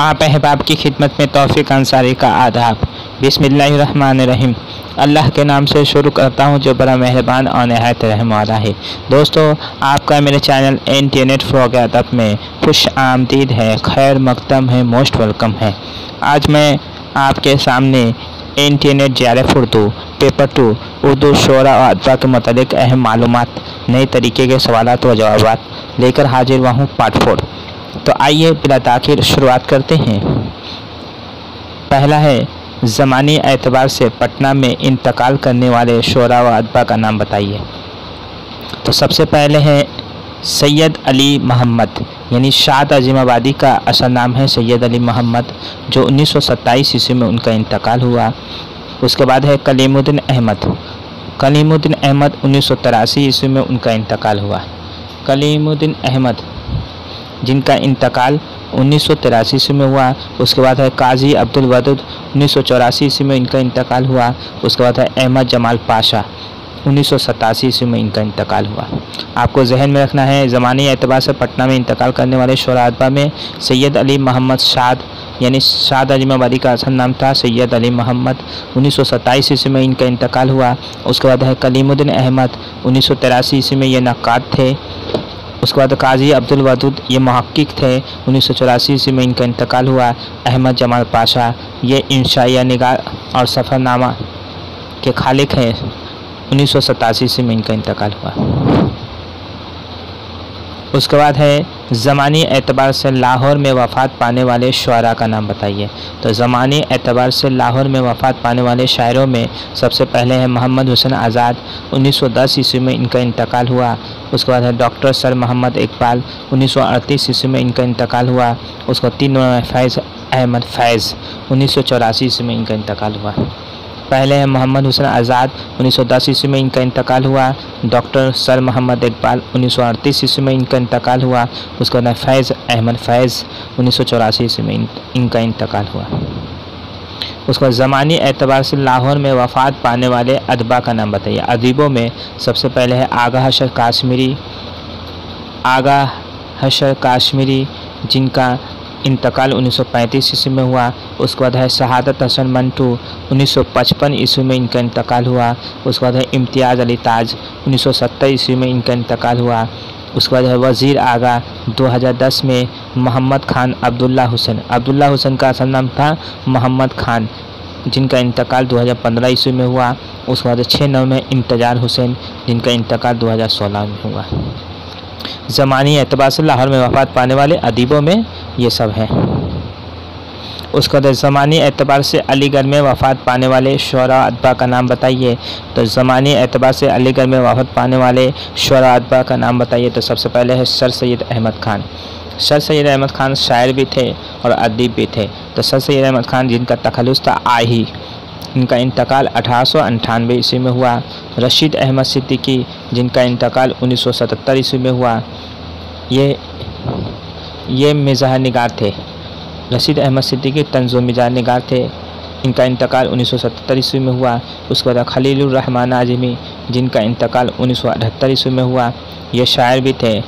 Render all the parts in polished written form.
आप अहबाब की खिदमत में तौफीक अंसारी का आदाब। बिस्मिल्लाहिर्रहमानिर्रहीम। अल्लाह के नाम से शुरू करता हूँ जो बड़ा मेहरबान और नहायत रहम वाला है। दोस्तों, आपका मेरे चैनल इंटरनेट फ़रोग़ अदब में खुश आमदीद है, खैर मक़दम है, मोस्ट वेलकम है। आज मैं आपके सामने internet JRF Urdu paper 2 Urdu शोरा और अदबा के मुतालिक अहम मालूमात, नए तरीके के सवालात व जवाबात लेकर हाजिर हुआ हूँ पार्ट 4। तो आइए बिला ताख़ीर शुरुआत करते हैं। पहला है, ज़मानी एतबार से पटना में इंतकाल करने वाले शोरा व अदबा का नाम बताइए। तो सबसे पहले है सैयद अली मोहम्मद, यानी शाद अज़ीमाबादी का असल नाम है सैयद अली मोहम्मद, जो 1927 ईस्वी में उनका इंतकाल हुआ। उसके बाद है कलीमुद्दीन अहमद। कलीमुद्दीन अहमद 1983 ईस्वी में उनका इंतकाल हुआ। कलीमुद्दीन अहमद जिनका इंतकाल 1983 ईस्वी में हुआ। उसके बाद है काजी अब्दुल वदूद, 1984 ईस्वी में इनका इंतकाल हुआ। उसके बाद है अहमद जमाल पाशा, 1987 ईस्वी में इनका इंतकाल हुआ। आपको जहन में रखना है, ज़मानी एतबार से पटना में इंतकाल करने वाले शोरा अदबा में सैयद अली मोहम्मद शाद, यानी शाद अज़ीमाबादी का असल नाम था सैयद अली मोहम्मद, 1927 ईस्वी में इनका इंतकाल हुआ। उसके बाद है कलीमुद्दीन अहमद, 1983 ईस्वी में ये नक्काद थे। उसके बाद काजी अब्दुल वदूद, ये मुहक्किक थे, 1984 ईस्वी में इनका इंतकाल हुआ। अहमद जमाल पाशा, ये इंशाइया निगाह और सफ़रनामा के खालिक हैं, 1987 ईस्वी में इनका इंतकाल हुआ। उसके बाद है ज़मानी एतबार से लाहौर में वफ़ात पाने वाले शुअरा का नाम बताइए। तो ज़मानी एतबार से लाहौर में वफ़ात पाने वाले शायरों में सबसे पहले है मोहम्मद हुसैन आज़ाद, 1910 ईस्वी में इनका इंतकाल हुआ। उसके बाद है डॉक्टर सर मोहम्मद इकबाल, 1938 ईस्वी में इनका इंतकाल हुआ। उसके बाद 3 फैज़ अहमद फैज़, 1984 ईस्वी में इनका इंतकाल हुआ। पहले है मोहम्मद हुसैन आज़ाद, 1910 ईस्वी में इनका इंतकाल हुआ। डॉक्टर सर मोहम्मद इकबाल, 1938 ईस्वी में इनका इंतकाल हुआ। उसके बाद फैज़ अहमद फैज़, 1984 ईस्वी में इनका इंतकाल हुआ। उसके बाद ज़मानी एतबार से लाहौर में वफ़ात पाने वाले अदबा का नाम बताइए। अदीबों में सबसे पहले है आगा हशर काश्मीरी, आगा हशर काश्मीरी जिनका इंतकाल 1935 ईस्वी में हुआ। उसके बाद है शहादत हसन मंटू, 1955 ईस्वी में इनका इंतकाल हुआ। उसके बाद है इम्तियाज़ अली ताज, 1970 ईस्वी में इनका इंतकाल हुआ। उसके बाद है वज़ीर आगा, 2010 में। मोहम्मद खान अब्दुल्ला हुसैन का असल नाम था मोहम्मद खान, जिनका इंतकाल 2015 ईस्वी में हुआ। उसके बाद 6 नौ में इंतजार हुसैन, जिनका इंतकाल 2016 में हुआ। ज़मानी एतबार से लाहौर में वफ़ात पाने वाले अदीबों में ये सब हैं। उसके बाद ज़मानी एतबार से अलीगढ़ में वफ़ात पाने वाले शुअरा अदबा का नाम बताइए। तो ज़मानी एतबार से अलीगढ़ में वफ़ात पाने वाले शुअरा अदबा का नाम बताइए। तो सबसे पहले है सर सैयद अहमद खान। सर सैयद अहमद खान शायर भी थे और अदीब भी थे। तो सर सैयद अहमद खान जिनका तखल्लुस था आही, इनका इंतकाल 1898 ईस्वी में हुआ। रशीद अहमद सिद्दीकी, जिनका इंतकाल 1977 ईस्वी में हुआ, ये मिज़ाह निगार थे। रशीद अहमद सिद्दीकी तंज़ व मिज़ाह निगार थे, इनका इंतकाल 1977 ईस्वी में हुआ। उसके बाद खलीलुर रहमान आज़मी, जिनका इंतकाल 1978 ईस्वी में हुआ, ये शायर भी थे।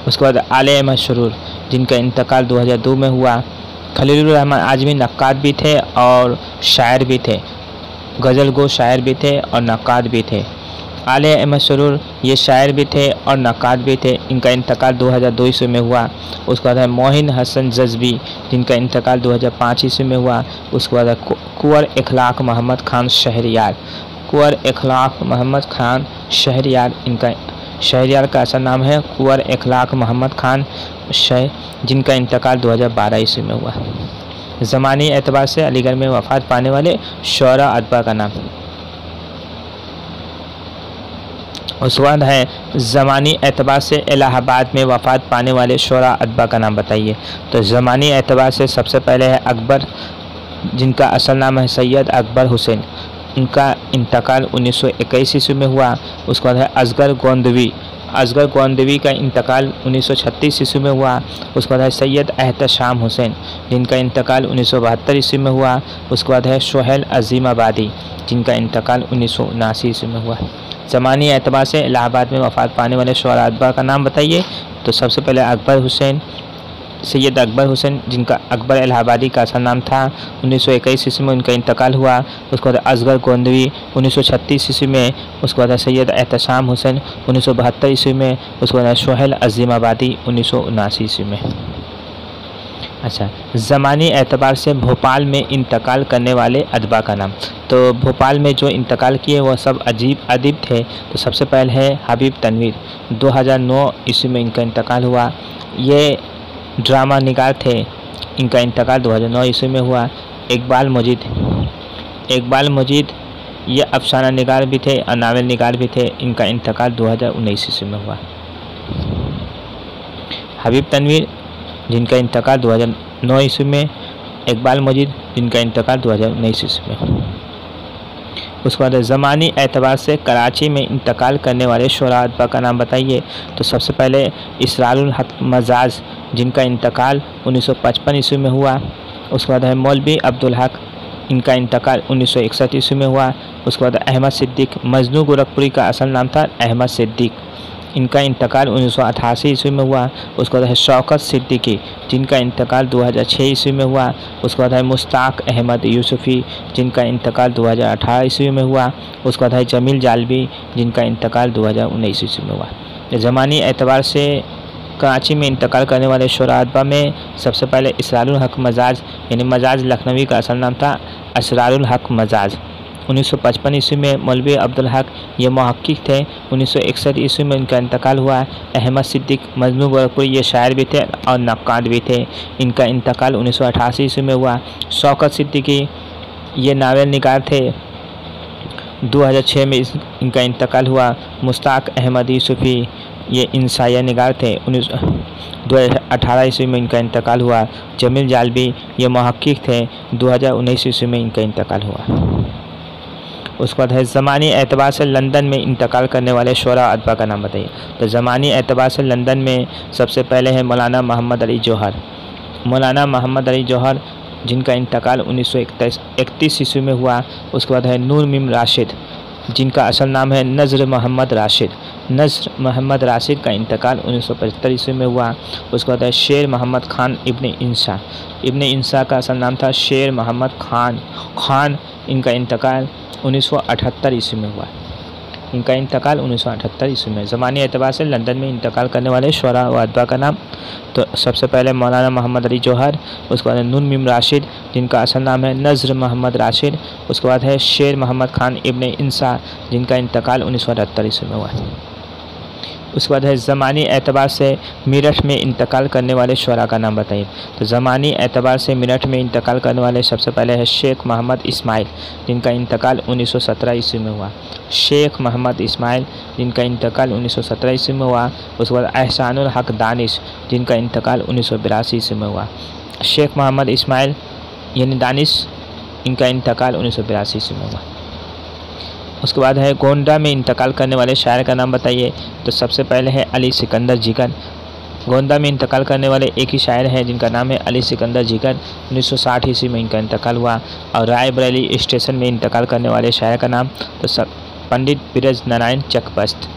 उसके बाद आले अहमद शुरूर, जिनका इंतकाल 2002 में हुआ। खलीलुर रहमान आज़मी नक्काद भी थे और शायर भी थे, गज़ल गो शायर भी थे और नक्काद भी थे। आले अहमद शुरूर ये शायर भी थे और नक्काद भी थे, इनका इंतकाल 2002 ईस्वी में हुआ। उसके बाद है मोहिन हसन जज़बी, जिनका इंतकाल 2005 ईस्वी में हुआ। उसके बाद है कुंवर इखलाक मोहम्मद खान शहरियार, कुंवर इखलाक मोहम्मद खान शहरियार, इनका शहरियार का असल नाम है कुंवर इखलाक मोहम्मद खान जिनका इंतकाल 2012 ईस्वी में हुआ। ज़मानी एतबार से अलीगढ़ में वफ़ात पाने वाले शुअरा अदबा का नाम। उसके बाद है ज़मानी एतबार से इलाहाबाद में वफ़ात पाने वाले शुअरा अदबा का नाम बताइए। तो ज़मानी एतबार से सबसे पहले है अकबर, जिनका असल नाम है सैयद अकबर हुसैन, उनका इंतकाल 1921 ईस्वी में हुआ। उसके बाद है असगर गोंदवी का इंतकाल 1936 ईस्वी में हुआ। उसके बाद है सैयद एहतशाम हुसैन, जिनका इंतकाल 1972 ईस्वी में हुआ। उसके बाद है सोहेल अज़ीमाबादी, जिनका इंतकाल 1979 ईस्वी में हुआ। ज़मानी एतबार से इलाहाबाद में वफ़ात पाने वाले शुअरा अदबा का नाम बताइए। तो सबसे पहले अकबर हुसैन, सैयद अकबर हुसैन, जिनका अकबर इलाहाबादी का असल नाम था। 1921 ईस्वी में उनका इंतकाल हुआ। उसके बाद असगर गोंदवी 1936 ईस्वी में। उसके बाद सैयद एहतशाम हुसैन 1972 ईस्वी में। उसके बाद सोहेल अजीमाबादी 1979 ईस्वी में। अच्छा, ज़मानी एतबार से भोपाल में इंतकाल करने वाले अदबा का नाम। तो भोपाल में जो इंतकाल किए वह सब अजीब अदीब थे। तो सबसे पहले है हबीब तनवीर, 2009 ईस्वी में इनका इंतकाल हुआ। ये ड्रामा निगार थे, इनका इंतकाल 2009 ईस्वी में हुआ। इकबाल मजीद ये अफसाना निगार भी थे और नावल निगार भी थे। इनका इंतकाल 2019 ईस्वी में हुआ। हबीब तनवीर जिनका इंतकाल 2009 ईस्वी में, इकबाल मजीद जिनका इंतकाल 2019 ईस्वी में। उसके बाद ज़मानी एतबार से कराची में इंतकाल करने वाले शुरा अदबा का नाम बताइए। तो सबसे पहले इसरारुल हक मजाज, जिनका इंतकाल 1955 ईस्वी में हुआ। उसके बाद है मौलवी अब्दुल हक, इनका इंतकाल 1961 ईस्वी में हुआ। उसके बाद अहमद सिद्दीक, मजनू गोरखपुरी का असल नाम था अहमद सिद्दीक, इनका इंतकाल 1988 ईस्वी में हुआ। उसके बाद है शौकत सिद्दीकी, जिनका इंतकाल 2006 ईस्वी में हुआ। उसके बाद है मुश्ताक अहमद यूसुफ़ी, जिनका इंतकाल 2018 ईस्वी में हुआ। उसके बाद है जमील जालबी, जिनका इंतकाल 2019 ईस्वी में हुआ। ज़मानी एतबार से कराची में इंतकाल करने वाले शुरा अदबा में सबसे पहले इसरारुल हक मजाज, यानी मजाज लखनवी का असल नाम था असरारुल हक मजाज, 1955 ईस्वी में। मौलवी अब्दुल हक ये मुहक्किक थे, 1961 ईस्वी में इनका इंतकाल हुआ। अहमद सिद्दीक मजनू गोरखपुरी ये शायर भी थे और नक्काद भी थे, इनका इंतकाल 1988 ईस्वी में हुआ। शौकत सिद्दीकी ये नावल निगार थे, 2006 में इनका इंतकाल हुआ। मुश्ताक अहमद यूसुफ़ी ये इंसाया निगार थे, 2018 ईस्वी में इनका इंतकाल हुआ। जमील जालबी ये मुहक्किक थे, 2019 ईस्वी में इनका इंतकाल हुआ। उसके बाद है ज़मानी एतबार से लंदन में इंतकाल करने वाले शुरा अदबा का नाम बताइए। तो ज़मानी एतबार से लंदन में सबसे पहले है मौलाना मोहम्मद अली जौहर। मौलाना मोहम्मद अली जौहर जिनका इंतकाल 1931 ईस्वी में हुआ। उसके बाद है नूर मीम राशिद, जिनका असल नाम है नज़र मोहम्मद राशिद। नज़र मोहम्मद राशिद का इंतकाल 1975 ईस्वी में हुआ। उसके बाद है शेर मोहम्मद खान इब्ने इंसा। इब्ने इंसा का असल नाम था शेर मोहम्मद खान, इनका इंतकाल 1978 ईस्वी में हुआ। इनका इंतकाल 1978 ईस्वी में। ज़मानी एतबार से लंदन में इंतकाल करने वाले शुरा व अदबा का नाम। तो सबसे पहले मौलाना मोहम्मद अली जौहर, उसके बाद नूर मीम राशिद, जिनका असल नाम है नज़र मोहम्मद राशिद। उसके बाद है शेर मोहम्मद खान इब्ने इंसा, जिनका इंतकाल 1978 ईस्वी में हुआ। उसके बाद है ज़मानी एतबार से मेरठ में इंतकाल करने वाले शुरा का नाम बताइए। तो ज़मानी एतबार से मेरठ में इंतकाल करने वाले सबसे पहले है शेख मोहम्मद इस्माइल, जिनका इंतकाल 1917 ईस्वी में हुआ। शेख मोहम्मद इस्माइल, जिनका इंतकाल 1917 ईस्वी में हुआ। उसके बाद एहसानुल हक दानिश, जिनका इंतकाल 1982 ईस्वी में हुआ। शेख मोहम्मद इस्माइल यानी दानिश, इनका इंतकाल 1982 ईस्वी में हुआ। उसके बाद है गोंडा में इंतकाल करने वाले शायर का नाम बताइए। तो सबसे पहले है अली सिकंदर जिगर। गोंडा में इंतकाल करने वाले एक ही शायर हैं जिनका नाम है अली सिकंदर जिगर, 1960 ईस्वी में इनका इंतकाल हुआ। और रायबरेली स्टेशन में इंतकाल करने वाले शायर का नाम तो सब पंडित बिरज नारायण चकबस्त,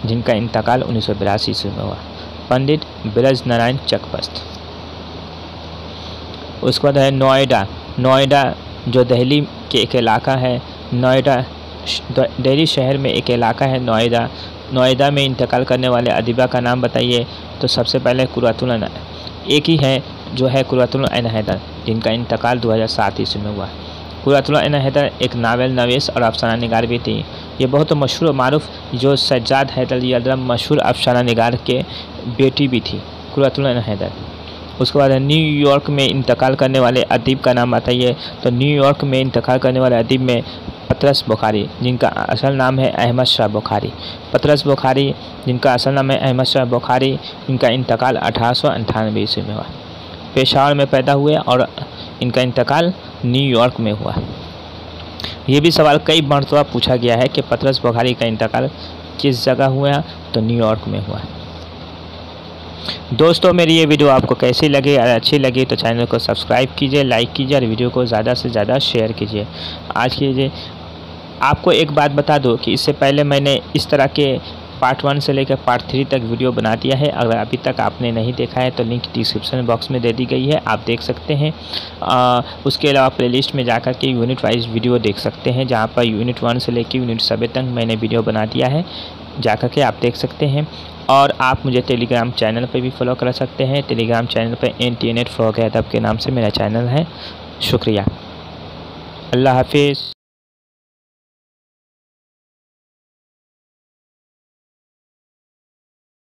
जिनका इंतकाल 1982 ईस्वी में हुआ। पंडित बिरज नारायण चकबस्त। उसके बाद है नोएडा जो दिल्ली के एक इलाका है। दिल्ली शहर में एक इलाका है नोएडा में इंतकाल करने वाले अदीबा का नाम बताइए। तो सबसे पहले कुर्रतुल एक ही है जो है कुर्रतुल ऐन हैदर, जिनका इंतकाल 2007 ईस्वी में हुआ। कुर्रतुल ऐन हैदर एक नावल नवीस और अफसाना निगार भी थी। ये बहुत मशहूर और मारूफ जो सज्जाद हैदर यदरम मशहूर अफसाना निगार के बेटी भी थी कुर्रतुल ऐन हैदर। उसके बाद न्यूयॉर्क में इंतकाल करने वाले अदीब का नाम बताइए। तो न्यूयॉर्क में इंतकाल करने वाले अदीब में पतरस बुखारी, जिनका असल नाम है अहमद शाह बुखारी। पतरस बुखारी, जिनका असल नाम है अहमद शाह बुखारी, इनका इंतकाल 1898 ईस्वी में हुआ। पेशावर में पैदा हुए और इनका इंतकाल न्यूयॉर्क में हुआ। ये भी सवाल कई मरतबा पूछा गया है कि पतरस बुखारी का इंतकाल किस जगह हुआ, तो न्यूयॉर्क में हुआ। दोस्तों मेरी ये वीडियो आपको कैसी लगी, अगर अच्छी लगी तो चैनल को सब्सक्राइब कीजिए, लाइक कीजिए और वीडियो को ज़्यादा से ज़्यादा शेयर कीजिए। आज कीजिए। आपको एक बात बता दूं कि इससे पहले मैंने इस तरह के पार्ट 1 से लेकर पार्ट 3 तक वीडियो बना दिया है। अगर अभी तक आपने नहीं देखा है तो लिंक डिस्क्रिप्शन बॉक्स में दे दी गई है, आप देख सकते हैं। उसके अलावा प्लेलिस्ट में जाकर के यूनिट वाइज वीडियो देख सकते हैं, जहाँ पर यूनिट 1 से लेकर यूनिट 7 तक मैंने वीडियो बना दिया है, जाकर के आप देख सकते हैं। और आप मुझे टेलीग्राम चैनल पे भी फॉलो कर सकते हैं। टेलीग्राम चैनल पे NTNet फ्रॉग अदब के नाम से मेरा चैनल है। शुक्रिया, अल्लाह हाफिज़।